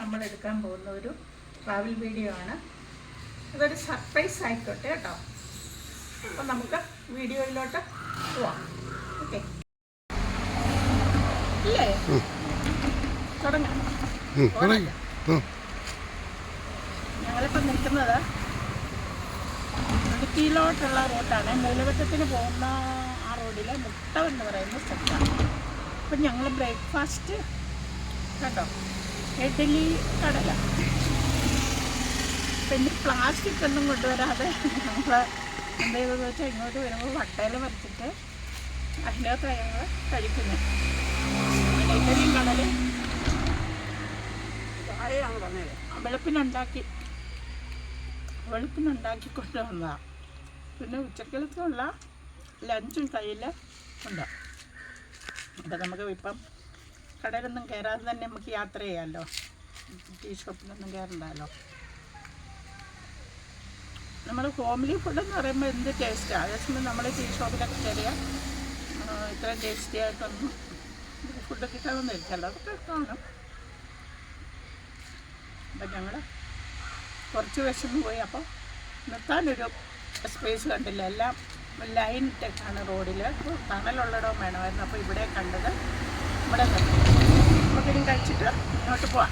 നമ്മൾ എടുക്കാൻ പോകുന്ന ഒരു ട്രാവൽ വീഡിയോ ആണ്. ഇതൊരു സർപ്രൈസ് ആയിക്കോട്ടെ കേട്ടോ. അപ്പം നമുക്ക് വീഡിയോയിലോട്ട് പോവാം. ഓക്കെ ഇല്ലേ, തുടങ്ങാം. ഞങ്ങളിപ്പോൾ നിൽക്കുന്നത് ഇടുക്കിയിലോട്ടുള്ള റൂട്ടാണ്. മൂലവറ്റത്തിന് പോകുന്ന ആ റോഡിലെ മുട്ട എന്ന് പറയുന്ന സ്ഥലത്താണ്. അപ്പം ഞങ്ങൾ ബ്രേക്ക്ഫാസ്റ്റ് കേട്ടോ, ഇഡ്ഡലി കടല, പിന്നെ പ്ലാസ്റ്റിക് ഒന്നും കൊണ്ടുവരാതെ ഞങ്ങൾ എന്ത് ചെയ്തതെന്ന് വെച്ചാൽ ഇങ്ങോട്ട് വരുമ്പോൾ വട്ടയിൽ വരച്ചിട്ട് അതിനകത്ത് ഞങ്ങൾ കഴിക്കുന്നത്. ഇഡ്ഡലിയും കടലും വെളുപ്പിനുണ്ടാക്കി കൊണ്ടുവന്നതാണ്. പിന്നെ ഉച്ചക്കലത്തുള്ള ലഞ്ചും കയ്യിൽ ഉണ്ട്. അപ്പം നമുക്ക് ഇപ്പം കടയിലൊന്നും കയറാതെ തന്നെ നമുക്ക് യാത്ര ചെയ്യാമല്ലോ, ടീ ഷോപ്പിലൊന്നും കയറണ്ടല്ലോ. നമ്മൾ ഹോംലി ഫുഡെന്ന് പറയുമ്പോൾ എന്ത് ടേസ്റ്റാണ്. അതേസമയം നമ്മൾ ടീ ഷോപ്പിലൊക്കെ കയറിയാൽ ഇത്രയും ടേസ്റ്റി ആയിട്ടൊന്നും ഫുഡ് കിട്ടാമെന്ന് ഇരിക്കല്ലോ, അതൊക്കെ കാണും. അപ്പം ഞങ്ങൾ കുറച്ച് വിശന്ന് പോയി. അപ്പോൾ നിർത്താനൊരു സ്പേസ് കണ്ടില്ല, എല്ലാം ലൈൻ ടെക്കാണ് റോഡിൽ. തണലുള്ളിടവും വേണമായിരുന്നു. അപ്പോൾ ഇവിടെ കണ്ടത് ഇവിടെ നമുക്ക് ഇനി കഴിച്ചിട്ട് ഇങ്ങോട്ട് പോവാം.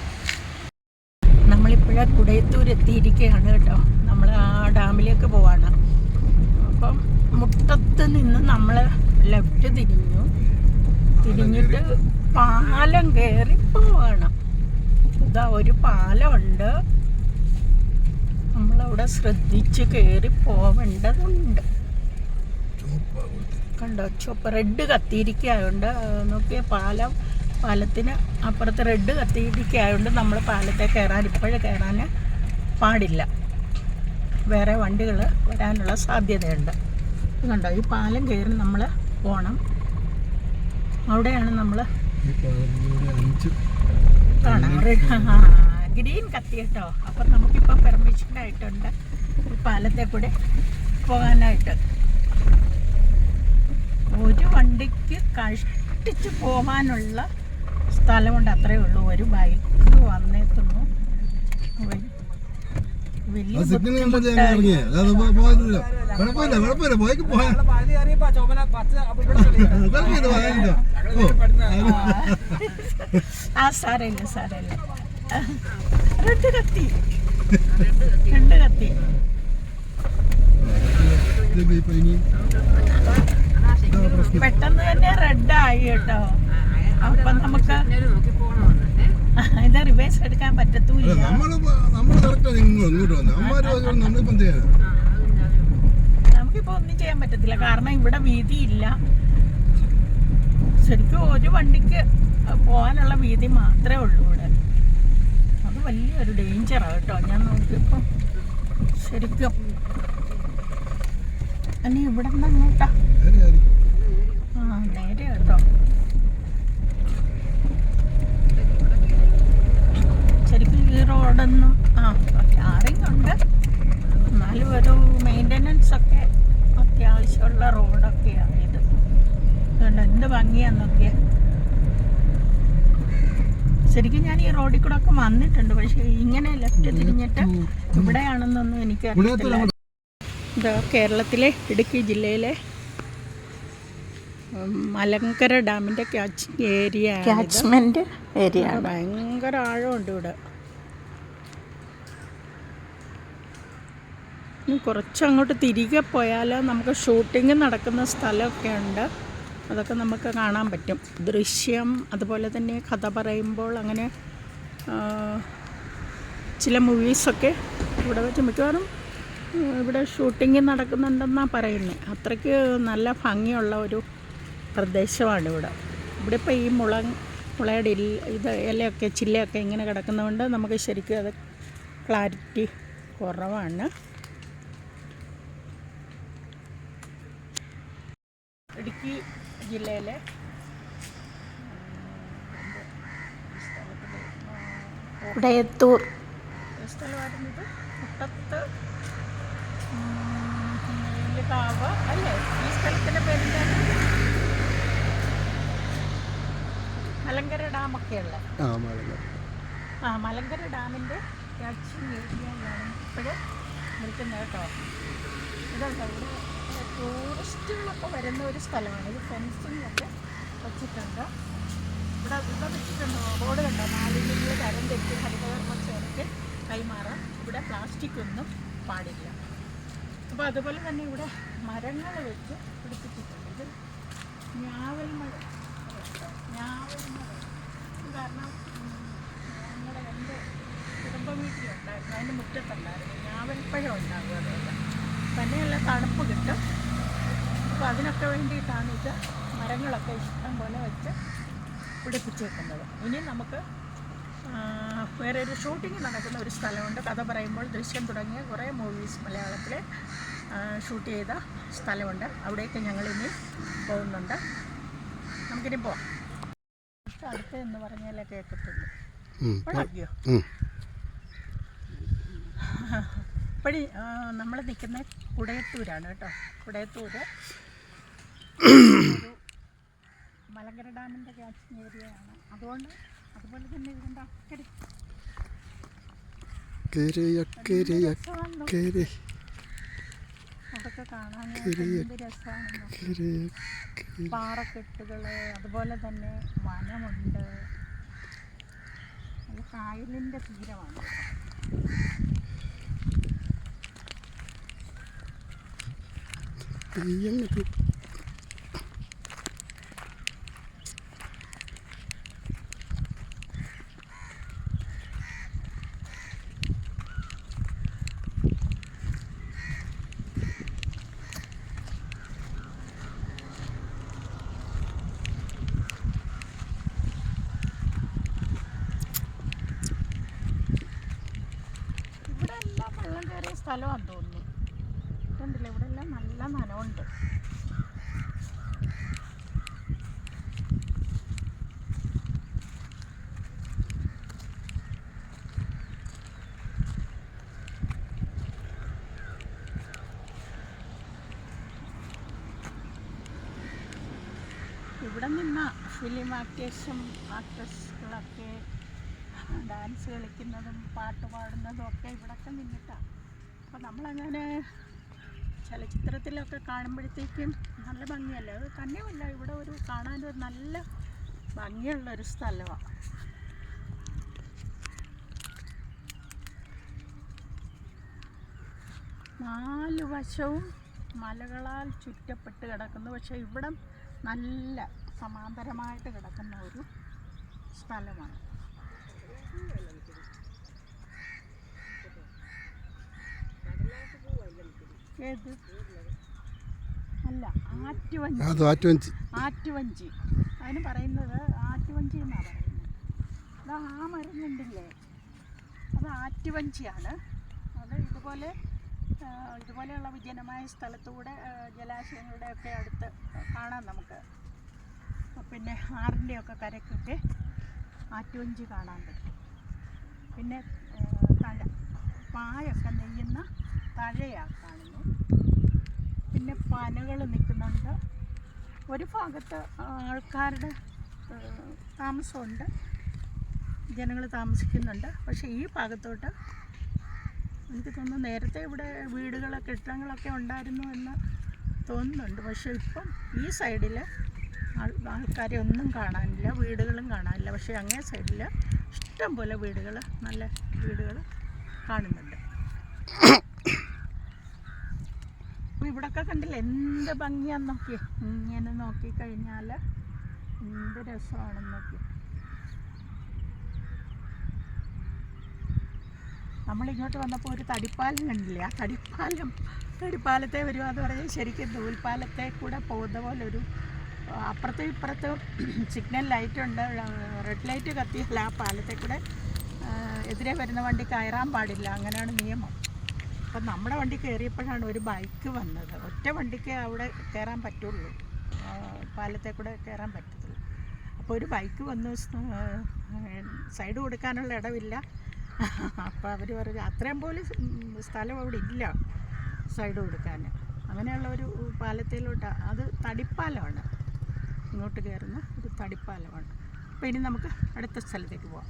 നമ്മളിപ്പോഴേ കുടയത്തൂർ എത്തിയിരിക്കുകയാണ് കേട്ടോ. നമ്മൾ ആ ഡാമിലേക്ക് പോവാണ്. അപ്പം മുട്ടത്ത് നിന്ന് നമ്മൾ ലെഫ്റ്റ് തിരിഞ്ഞിട്ട് പാലം കയറി പോവാണ്. ഇതാ ഒരു പാലമുണ്ട്, നമ്മളവിടെ ശ്രദ്ധിച്ച് കയറി പോവേണ്ടതുണ്ട്. കണ്ടോ, ചുവപ്പ് റെഡ് കത്തിയിരിക്കായതുകൊണ്ട് നോക്കിയ പാലത്തിന് അപ്പുറത്ത് റെഡ് കത്തിയിരിക്കായതുകൊണ്ട് നമ്മൾ പാലത്തെ ഇപ്പോഴേ കയറാൻ പാടില്ല. വേറെ വണ്ടികൾ വരാനുള്ള സാധ്യതയുണ്ട്. കണ്ടോ, ഈ പാലം കയറി നമ്മൾ പോകണം. അവിടെയാണ് നമ്മൾ കാണാം ഗ്രീൻ കത്തി കേട്ടോ. അപ്പം നമുക്കിപ്പോൾ പെർമിഷനായിട്ടുണ്ട് ഈ പാലത്തെ കൂടെ പോകാനായിട്ട്. ഒരു വണ്ടിക്ക് കഷ്ടിച്ച് പോകാനുള്ള സ്ഥലമുണ്ട്, അത്രയേ ഉള്ളൂ. ഒരു ബൈക്ക് വന്നേക്കുന്നു, വലിയ ആ സാരമില്ല. രണ്ട് കത്തി പെട്ടെന്ന് തന്നെ റെഡായി കേട്ടോ. അപ്പം നമുക്ക് ഇത് റിവേഴ്സ് എടുക്കാൻ പറ്റത്തൂല്ല. നമുക്കിപ്പോൾ ഒന്നും ചെയ്യാൻ പറ്റത്തില്ല, കാരണം ഇവിടെ വീതിയില്ല. ശരിക്കും ഒരു വണ്ടിക്ക് പോകാനുള്ള വീതി മാത്രമേ ഉള്ളൂ ഇവിടെ. അത് വലിയൊരു ഡേഞ്ചറാണ് കേട്ടോ. ഞാൻ നോക്കിയപ്പോൾ ശരിക്കും ഇനി ഇവിടെ നിന്ന് അങ്ങോട്ടാ നേരെ കേട്ടോ. ശരിക്കും ഈ റോഡൊന്നും ടാറിങ് ഉണ്ട്, എന്നാലും ഒരു മെയിൻ്റനൻസ് ഒക്കെ അത്യാവശ്യമുള്ള റോഡൊക്കെയാണ് ഇത്. അതുകൊണ്ട് എന്ത് ഭംഗിയാന്നൊക്കെ. ശരിക്കും ഞാൻ ഈ റോഡിൽ കൂടെ ഒക്കെ വന്നിട്ടുണ്ട്, പക്ഷേ ഇങ്ങനെ ലെഫ്റ്റ് തിരിഞ്ഞിട്ട് ഇവിടെയാണെന്നൊന്നും എനിക്കറിയത്തില്ല. ഇത് കേരളത്തിലെ ഇടുക്കി ജില്ലയിലെ മലങ്കര ഡാമിൻ്റെ ക്യാച്ച്മെൻറ്റ് ഏരിയ. ഭയങ്കര ആഴമുണ്ട് ഇവിടെ. കുറച്ചങ്ങോട്ട് തിരികെ പോയാൽ നമുക്ക് ഷൂട്ടിങ് നടക്കുന്ന സ്ഥലമൊക്കെ ഉണ്ട്, അതൊക്കെ നമുക്ക് കാണാൻ പറ്റും. ദൃശ്യം, അതുപോലെ തന്നെ കഥ പറയുമ്പോൾ, അങ്ങനെ ചില മൂവീസൊക്കെ ഇവിടെ വെച്ച് മിക്കവാറും ഇവിടെ ഷൂട്ടിങ് നടക്കുന്നുണ്ടെന്നാണ് പറയുന്നത്. അത്രയ്ക്ക് നല്ല ഭംഗിയുള്ള ഒരു പ്രദേശമാണ് ഇവിടെ. ഇപ്പോൾ ഈ മുളയുടെ ഇത് ഇലയൊക്കെ ചില്ലയൊക്കെ ഇങ്ങനെ കിടക്കുന്നതുകൊണ്ട് നമുക്ക് ശരിക്കും അത് ക്ലാരിറ്റി കുറവാണ്. ഇടുക്കി ജില്ലയിലെ കുടയത്തൂർ സ്ഥലമായിരുന്നത്. മുട്ടത്ത് കാവ് അല്ലേ ഈ സ്ഥലത്തിൻ്റെ പേരിൻ്റെ? മലങ്കര ഡാമൊക്കെയുള്ള മലങ്കര ഡാമിൻ്റെ ക്യാച്ചിങ് ഏരിയയിലാണ് ഇപ്പോഴും നിൽക്കുന്നത് കേട്ടോ. ഇതുണ്ടോ, ഇവിടെ ടൂറിസ്റ്റുകളൊക്കെ വരുന്ന ഒരു സ്ഥലമാണ്. ഇത് ഫെൻസിങ് ഒക്കെ വച്ചിട്ടുണ്ട്. ഇവിടെ വെച്ചിട്ടുണ്ടോ, ബോർഡ് കണ്ടോ, മാലിന്യങ്ങൾ തരം തെറ്റി ഹരിതകർമ്മസേനയ്ക്ക് കൈമാറാം, ഇവിടെ പ്ലാസ്റ്റിക് ഒന്നും പാടില്ല. അപ്പോൾ അതുപോലെ തന്നെ ഇവിടെ മരങ്ങൾ വെച്ച് പിടിപ്പിച്ചിട്ടുണ്ട്. ഇത് ഞാവൽമരം. കാരണം എൻ്റെ കുടുംബ വീട്ടിലുണ്ടായിരുന്നു, അതിൻ്റെ മുറ്റത്തുണ്ടായിരുന്നു ഞാവൽപ്പഴം ഉണ്ടാകും. അതുകൊണ്ട് തന്നെയല്ല തണുപ്പ് കിട്ടും. അപ്പോൾ അതിനൊക്കെ വേണ്ടിയിട്ടാണ് ഇത് മരങ്ങളൊക്കെ ഇഷ്ടം പോലെ വെച്ച് പിടിപ്പിച്ചേക്കുന്നത്. ഇനി നമുക്ക് വേറെ ഒരു ഷൂട്ടിംഗ് നടക്കുന്ന ഒരു സ്ഥലമുണ്ട്. കഥ പറയുമ്പോൾ ദൃശ്യം തുടങ്ങിയ കുറേ മൂവീസ് മലയാളത്തിൽ ഷൂട്ട് ചെയ്ത സ്ഥലമുണ്ട്. അവിടേക്ക് ഞങ്ങളിനി പോകുന്നുണ്ട്. നമുക്കിനി പോവാം. അടുത്ത് എന്ന് പറഞ്ഞാലേ കേൾക്കത്തുള്ളൂ. ഉണക്കിയോ ഇപ്പോഴും നമ്മൾ നിൽക്കുന്ന കുടയത്തൂരാണ് കേട്ടോ. കുടയത്തൂർ ഒരു മലങ്കര ഡാമിൻ്റെ ക്യാച്ചിങ് ഏരിയയാണ്. അതുപോലെ തന്നെ ഇതിൻ്റെ അക്കരെ അതൊക്കെ കാണാൻ എന്ത് രസമാണെന്നോ. പാറക്കെട്ടുകൾ, അതുപോലെ തന്നെ വനമുണ്ട്. അത് കായലിൻ്റെ തീരമാണ്. വെള്ളം കയറിയ സ്ഥലമാണെന്ന് തോന്നുന്നു. കണ്ടില്ലേ, ഇവിടെ എല്ലാം നല്ല നനവുണ്ട്. ഇവിടെ നിന്ന് ഫിലിം ആക്ട്രസുകളൊക്കെ ഡാൻസ് കളിക്കുന്നതും പാട്ട് പാടുന്നതും ഒക്കെ ഇവിടെയൊക്കെ നിന്നിട്ടാണ്. അപ്പോൾ നമ്മളങ്ങനെ ചലച്ചിത്രത്തിലൊക്കെ കാണുമ്പോഴത്തേക്കും നല്ല ഭംഗിയല്ലേ. അത് തന്നെയല്ല, ഇവിടെ ഒരു കാണാനൊരു നല്ല ഭംഗിയുള്ളൊരു സ്ഥലമാണ്. നാല് വശവും മലകളാൽ ചുറ്റപ്പെട്ട് കിടക്കുന്നു. പക്ഷേ ഇവിടം നല്ല സമാന്തരമായിട്ട് കിടക്കുന്ന ഒരു സ്ഥലമാണ്. ഏത് അല്ല, ആറ്റുവഞ്ചി. അതിന് പറയുന്നത് ആറ്റുവഞ്ചി എന്നാണ് പറയുന്നത്. അത് ആ മരം കണ്ടില്ലേ, അത് ആറ്റുവഞ്ചിയാണ്. അത് ഇതുപോലെയുള്ള വിജനമായ സ്ഥലത്തൂടെ ജലാശയങ്ങളുടെയൊക്കെ അടുത്ത് കാണാം നമുക്ക്. പിന്നെ ആറിൻ്റെയൊക്കെ കരയ്ക്കൊക്കെ ആറ്റുവഞ്ചി കാണാൻ പറ്റും. പിന്നെ പായൊക്കെ നെയ്യുന്ന തഴയാണ് കാണുന്നു. പിന്നെ പനകൾ നിൽക്കുന്നുണ്ട്. ഒരു ഭാഗത്ത് ആൾക്കാരുടെ താമസമുണ്ട്, ജനങ്ങൾ താമസിക്കുന്നുണ്ട്. പക്ഷേ ഈ ഭാഗത്തോട്ട് എനിക്ക് തോന്നുന്നു നേരത്തെ ഇവിടെ കെട്ടിടങ്ങളൊക്കെ ഉണ്ടായിരുന്നു എന്ന് തോന്നുന്നുണ്ട്. പക്ഷേ ഇപ്പം ഈ സൈഡിൽ ആൾക്കാരെ ഒന്നും കാണാനില്ല, വീടുകളും കാണാനില്ല. പക്ഷേ അങ്ങേ സൈഡിൽ ഇഷ്ടം പോലെ നല്ല വീടുകൾ കാണുന്നുണ്ട്. അപ്പോൾ ഇവിടെയൊക്കെ കണ്ടില്ല എന്ത് ഭംഗിയാന്ന് നോക്കി. ഇങ്ങനെ നോക്കിക്കഴിഞ്ഞാൽ എന്ത് രസമാണെന്ന് നോക്കി. നമ്മളിങ്ങോട്ട് വന്നപ്പോൾ ഒരു തടിപ്പാലം കണ്ടില്ലേ. ആ തടിപ്പാലത്തെ വരുവാന്ന് പറഞ്ഞാൽ ശരിക്കും നൂൽപ്പാലത്തെ കൂടെ പോകുന്ന പോലെ ഒരു അപ്പുറത്തും ഇപ്പുറത്തും സിഗ്നൽ ലൈറ്റുണ്ട്. റെഡ് ലൈറ്റ് കത്തിയാൽ ആ പാലത്തെ കൂടെ എതിരെ വരുന്ന വണ്ടി കയറാൻ പാടില്ല, അങ്ങനെയാണ് നിയമം. അപ്പം നമ്മുടെ വണ്ടി കയറിയപ്പോഴാണ് ഒരു ബൈക്ക് വന്നത്. ഒറ്റ വണ്ടിക്ക് അവിടെ കയറാൻ പറ്റുള്ളൂ, പാലത്തെ കൂടെ കയറാൻ പറ്റത്തുള്ളൂ. അപ്പോൾ ഒരു ബൈക്ക് വന്ന് സൈഡ് കൊടുക്കാനുള്ള ഇടമില്ല. അപ്പോൾ അവർ പറഞ്ഞു അത്രയും പോലും സ്ഥലം അവിടെ ഇല്ല സൈഡ് കൊടുക്കാൻ. അങ്ങനെയുള്ള ഒരു പാലത്തിലോട്ട്, അത് തടിപ്പാലമാണ്, ഇങ്ങോട്ട് കയറുന്ന ഒരു തടിപ്പാലമാണ്. അപ്പോൾ ഇനി നമുക്ക് അടുത്ത സ്ഥലത്തേക്ക് പോവാം.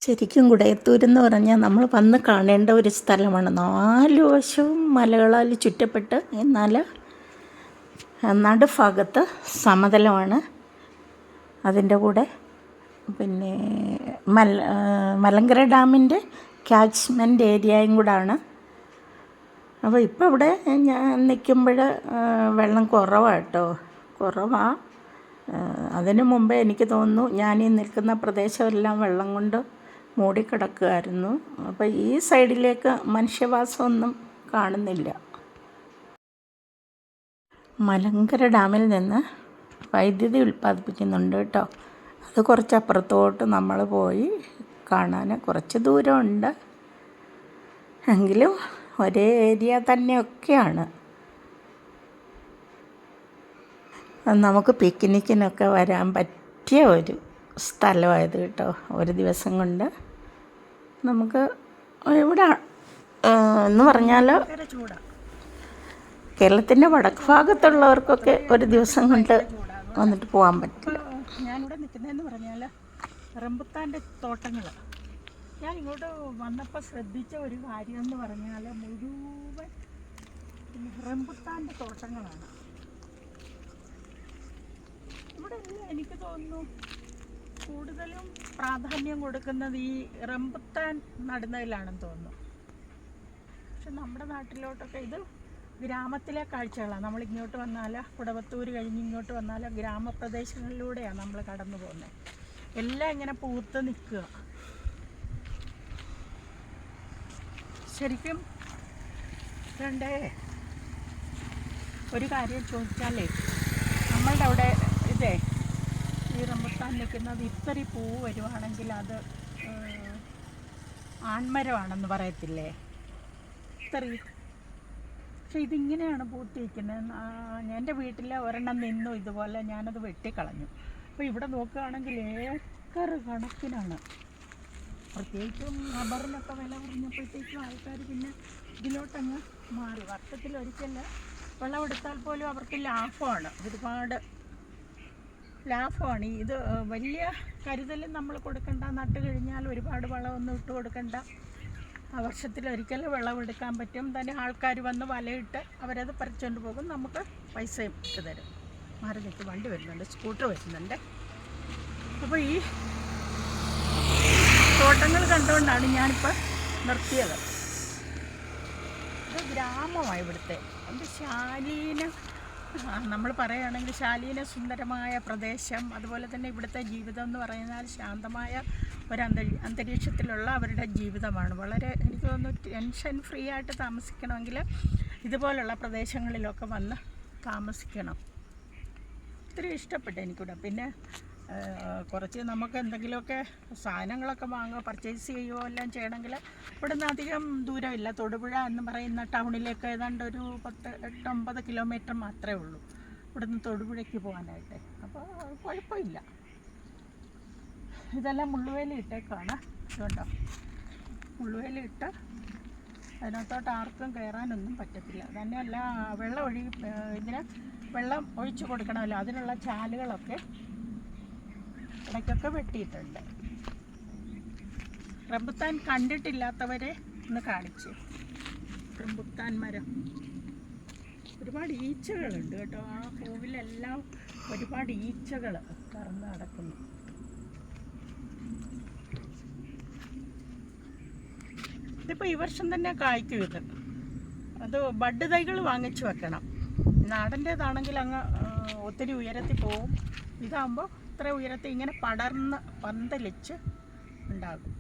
ശരിക്കും കുടയത്തൂരെന്ന് പറഞ്ഞാൽ നമ്മൾ വന്ന് കാണേണ്ട ഒരു സ്ഥലമാണ്. 4 വശവും മലകളാൽ ചുറ്റപ്പെട്ട്, എന്നാൽ നടുഭാഗത്ത് സമതലമാണ്. അതിൻ്റെ കൂടെ പിന്നെ മലങ്കര ഡാമിൻ്റെ ക്യാച്ച്മെൻറ്റ് ഏരിയയും കൂടാണ്. അപ്പോൾ ഇപ്പോൾ ഇവിടെ ഞാൻ നിൽക്കുമ്പോൾ വെള്ളം കുറവാണ് കേട്ടോ, കുറവാണ്. അതിനു മുമ്പേ എനിക്ക് തോന്നുന്നു ഞാൻ ഈ നിൽക്കുന്ന പ്രദേശമെല്ലാം വെള്ളം കൊണ്ട് മൂടിക്കിടക്കുമായിരുന്നു. അപ്പോൾ ഈ സൈഡിലേക്ക് മനുഷ്യവാസമൊന്നും കാണുന്നില്ല. മലങ്കര ഡാമിൽ നിന്ന് വൈദ്യുതി ഉൽപ്പാദിപ്പിക്കുന്നുണ്ട് കേട്ടോ. അത് കുറച്ച് അപ്പുറത്തോട്ട് നമ്മൾ പോയി കാണാൻ കുറച്ച് ദൂരമുണ്ട്, എങ്കിലും ഒരേ ഏരിയ തന്നെയൊക്കെയാണ്. നമുക്ക് പിക്നിക്കിനൊക്കെ വരാൻ പറ്റിയ ഒരു സ്ഥലമായത് കേട്ടോ. ഒരു ദിവസം കൊണ്ട് നമുക്ക് ഇവിടെ എന്ന് പറഞ്ഞാൽ കേരളത്തിൻ്റെ വടക്ക് ഭാഗത്തുള്ളവർക്കൊക്കെ ഒരു ദിവസം കൊണ്ട് വന്നിട്ട് പോകാൻ പറ്റില്ല. ഞാനിവിടെ നിൽക്കുന്നതെന്ന് പറഞ്ഞാൽ റംബുട്ടാൻ്റെ തോട്ടങ്ങൾ. ഞാൻ ഇങ്ങോട്ട് വന്നപ്പോൾ ശ്രദ്ധിച്ച ഒരു കാര്യം എന്ന് പറഞ്ഞാൽ മുഴുവൻ റംബുട്ടാൻ്റെ തോട്ടങ്ങളാണ്. ഇവിടെ എനിക്ക് തോന്നുന്നു കൂടുതലും പ്രാധാന്യം കൊടുക്കുന്നത് ഈ റംബുട്ടാൻ നടുന്നതിലാണെന്ന് തോന്നുന്നു. പക്ഷെ നമ്മുടെ നാട്ടിലോട്ടൊക്കെ ഇത് ഗ്രാമത്തിലെ കാഴ്ചകളാണ്. നമ്മൾ ഇങ്ങോട്ട് വന്നാൽ, കുടവത്തൂർ കഴിഞ്ഞ് ഇങ്ങോട്ട് വന്നാൽ ഗ്രാമപ്രദേശങ്ങളിലൂടെയാണ് നമ്മൾ കടന്നു പോകുന്നത്. എല്ലാം ഇങ്ങനെ പൂത്ത് നിൽക്കുക. ശരിക്കും രണ്ടേ ഒരു കാര്യം ചോദിച്ചാലേ, നമ്മളുടെ അവിടെ ഇതേ ഈ റംബുട്ടാൻ നിൽക്കുന്നത് ഇത്തിരി പൂ വരുവാണെങ്കിൽ അത് ആൺമരമാണെന്ന് പറയത്തില്ലേ, ഇത്തിരി. പക്ഷെ ഇതിങ്ങനെയാണ് പൂത്തിരിക്കുന്നത്. എൻ്റെ വീട്ടിൽ ഒരെണ്ണം നിന്നു ഇതുപോലെ, ഞാനത് വെട്ടിക്കളഞ്ഞു. അപ്പോൾ ഇവിടെ നോക്കുകയാണെങ്കിൽ ഏക്കർ കണക്കിനാണ്. പ്രത്യേകിച്ചും റബ്ബറിനൊക്കെ വില കുറഞ്ഞപ്പോഴത്തേക്കും ആൾക്കാർ പിന്നെ ഇതിലോട്ടങ്ങ് മാറി. വർഷത്തിലൊരിക്കൽ വിളവെടുത്താൽ പോലും അവർക്ക് ലാഭമാണ്, ഒരുപാട് ലാഭമാണ്. ഇത് വലിയ കരുതലും നമ്മൾ കൊടുക്കണ്ട, നട്ട് കഴിഞ്ഞാൽ ഒരുപാട് വളമൊന്നും ഇട്ട് കൊടുക്കണ്ട. വർഷത്തിലൊരിക്കൽ വിളവെടുക്കാൻ പറ്റും. തന്നെ ആൾക്കാർ വന്ന് വലയിട്ട് അവരത് പറിച്ചുകൊണ്ട് പോകും, നമുക്ക് പൈസയും ഇട്ട് തരും. മാറി നിൽക്ക്, വണ്ടി വരുന്നുണ്ട്, സ്കൂട്ടർ വരുന്നുണ്ട്. അപ്പോൾ ഈ തോട്ടങ്ങൾ കണ്ടുകൊണ്ടാണ് ഞാനിപ്പോൾ നിർത്തിയത്. ഇത് ഗ്രാമമാണ് ഇവിടുത്തെ. അത് ശാലീന, നമ്മൾ പറയുകയാണെങ്കിൽ ശാലീന സുന്ദരമായ പ്രദേശം. അതുപോലെ തന്നെ ഇവിടുത്തെ ജീവിതം എന്ന് പറയുന്നത് ശാന്തമായ ഒരു അന്തരീക്ഷത്തിലുള്ള അവരുടെ ജീവിതമാണ്. വളരെ എനിക്ക് തോന്നുന്നു ടെൻഷൻ ഫ്രീ ആയിട്ട് താമസിക്കണമെങ്കിൽ ഇതുപോലുള്ള പ്രദേശങ്ങളിലൊക്കെ വന്ന് താമസിക്കണം. ഒത്തിരി ഇഷ്ടപ്പെട്ടു എനിക്കിവിടെ. പിന്നെ കുറച്ച് നമുക്ക് എന്തെങ്കിലുമൊക്കെ സാധനങ്ങളൊക്കെ വാങ്ങുക, പർച്ചേസ് ചെയ്യുകയോ എല്ലാം ചെയ്യണമെങ്കിൽ ഇവിടുന്ന് അധികം ദൂരമില്ല. തൊടുപുഴ എന്ന് പറയുന്ന ടൗണിലേക്ക് ഏതാണ്ട് ഒരു 8-9 കിലോമീറ്റർ മാത്രമേ ഉള്ളൂ ഇവിടുന്ന് തൊടുപുഴയ്ക്ക് പോകാനായിട്ട്. അപ്പോൾ കുഴപ്പമില്ല. ഇതെല്ലാം മുള്ളുവേലി ഇട്ടേക്കാണ്, ഇതുകൊണ്ടോ മുള്ളുവേലി ഇട്ട് അതിനകത്തോട്ട് ആർക്കും കയറാനൊന്നും പറ്റത്തില്ല. തന്നെയല്ല ഇതിന് വെള്ളം ഒഴിച്ചു കൊടുക്കണമല്ലോ, അതിനുള്ള ചാലുകളൊക്കെ ഇടയ്ക്കൊക്കെ വെട്ടിയിട്ടുണ്ട്. റംബുട്ടാൻ കണ്ടിട്ടില്ലാത്തവരെ ഒന്ന് കാണിച്ച്. റംബുട്ടാൻ മരം, ഒരുപാട് ഈച്ചകളുണ്ട് കേട്ടോ. ആ പൂവിലെല്ലാം ഒരുപാട് ഈച്ചകൾ പറന്ന് നടക്കുന്നു. ഇതിപ്പോൾ ഈ വർഷം തന്നെ കായ്ക്കും ഇത്. അത് ബഡ് തൈകൾ വാങ്ങിച്ചു വെക്കണം. നാടൻ്റേതാണെങ്കിൽ അങ്ങ് ഒത്തിരി ഉയരത്തിൽ പോവും. ഇതാകുമ്പോൾ ഇത്ര ഉയരത്തിൽ ഇങ്ങനെ പടർന്ന് പന്തലിച്ച് ഉണ്ടാകും.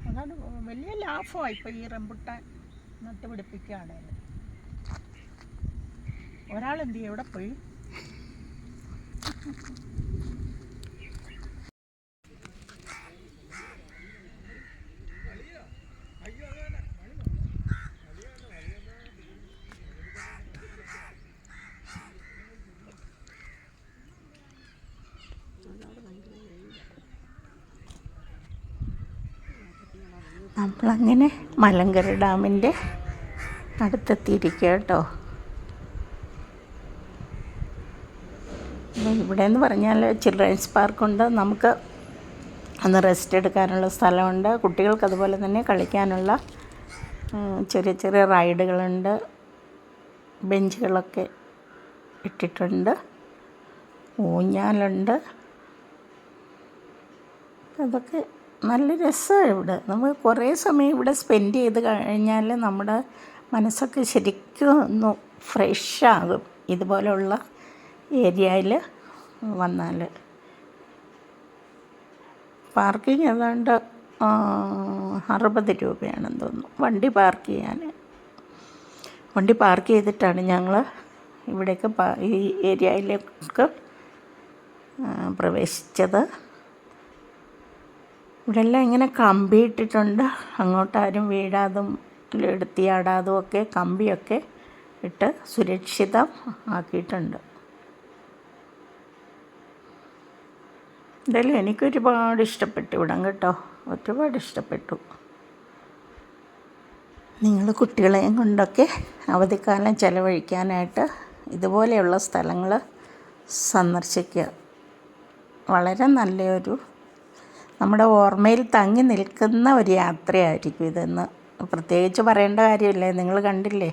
അതാണ് വലിയ ലാഭമായി ഇപ്പോൾ ഈ റംബുട്ടാൻ നട്ടുപിടിപ്പിക്കുകയാണെങ്കിൽ. ഒരാളെന്ത് ചെയ്യും, എവിടെ പോയി? നമ്മളങ്ങനെ മലങ്കര ഡാമിൻ്റെ അടുത്തെത്തിയിരിക്കുക കേട്ടോ. ഇവിടെ എന്ന് പറഞ്ഞാൽ ചിൽഡ്രൻസ് പാർക്കുണ്ട്. നമുക്ക് ഒന്ന് റെസ്റ്റ് എടുക്കാനുള്ള സ്ഥലമുണ്ട്. കുട്ടികൾക്ക് അതുപോലെ തന്നെ കളിക്കാനുള്ള ചെറിയ ചെറിയ റൈഡുകളുണ്ട്. ബെഞ്ചുകളൊക്കെ ഇട്ടിട്ടുണ്ട്. ഊഞ്ഞാലുണ്ട്. അതൊക്കെ നല്ല രസമാണ് ഇവിടെ. നമ്മൾ കുറേ സമയം ഇവിടെ സ്പെൻഡ് ചെയ്ത് കഴിഞ്ഞാൽ നമ്മുടെ മനസ്സൊക്കെ ശരിക്കും ഒന്ന് ഫ്രഷാകും ഇതുപോലെയുള്ള ഏരിയയിൽ വന്നാൽ. പാർക്കിംഗ് ഏതാണ്ട് 60 രൂപയാണെന്ന് തോന്നുന്നു വണ്ടി പാർക്ക് ചെയ്യാൻ. വണ്ടി പാർക്ക് ചെയ്തിട്ടാണ് ഞങ്ങൾ ഇവിടേക്ക് ഈ ഏരിയയിലേക്ക് പ്രവേശിച്ചത്. ഇവിടെല്ലാം ഇങ്ങനെ കമ്പി ഇട്ടിട്ടുണ്ട്. അങ്ങോട്ടാരും വീഴാതും എടുത്തിയാടാതും ഒക്കെ കമ്പിയൊക്കെ ഇട്ട് സുരക്ഷിതം ആക്കിയിട്ടുണ്ട്. എന്തായാലും എനിക്കൊരുപാട് ഇഷ്ടപ്പെട്ടു ഇവിടം കേട്ടോ, ഒരുപാട് ഇഷ്ടപ്പെട്ടു. നിങ്ങൾ കുട്ടികളെയും കൊണ്ടൊക്കെ അവധിക്കാലം ചിലവഴിക്കാനായിട്ട് ഇതുപോലെയുള്ള സ്ഥലങ്ങൾ സന്ദർശിക്കുക. വളരെ നല്ലൊരു നമ്മുടെ ഓർമ്മയിൽ തങ്ങി നിൽക്കുന്ന ഒരു യാത്രയായിരിക്കും ഇതെന്ന് പ്രത്യേകിച്ച് പറയേണ്ട കാര്യമില്ലേ, നിങ്ങൾ കണ്ടില്ലേ.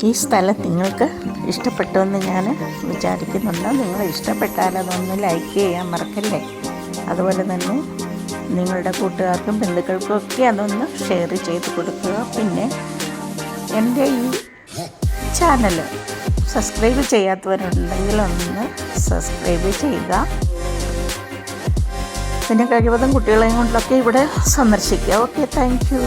ഈ സ്ഥലം നിങ്ങൾക്ക് ഇഷ്ടപ്പെട്ടുവെന്ന് ഞാൻ വിചാരിക്കുന്നുണ്ട്. നിങ്ങൾ ഇഷ്ടപ്പെട്ടാൽ അതൊന്ന് ലൈക്ക് ചെയ്യാൻ മറക്കല്ലേ. അതുപോലെ തന്നെ നിങ്ങളുടെ കൂട്ടുകാർക്കും ബന്ധുക്കൾക്കും ഒക്കെ അതൊന്ന് ഷെയർ ചെയ്ത് കൊടുക്കുക. പിന്നെ എൻ്റെ ഈ ചാനൽ സബ്സ്ക്രൈബ് ചെയ്യാത്തവരുണ്ടെങ്കിൽ ഒന്ന് സബ്സ്ക്രൈബ് ചെയ്യുക. പിന്നെ കഴിവതും കുട്ടികളെയും കൊണ്ടൊക്കെ ഇവിടെ സന്ദർശിക്കുക. Okay, thank you.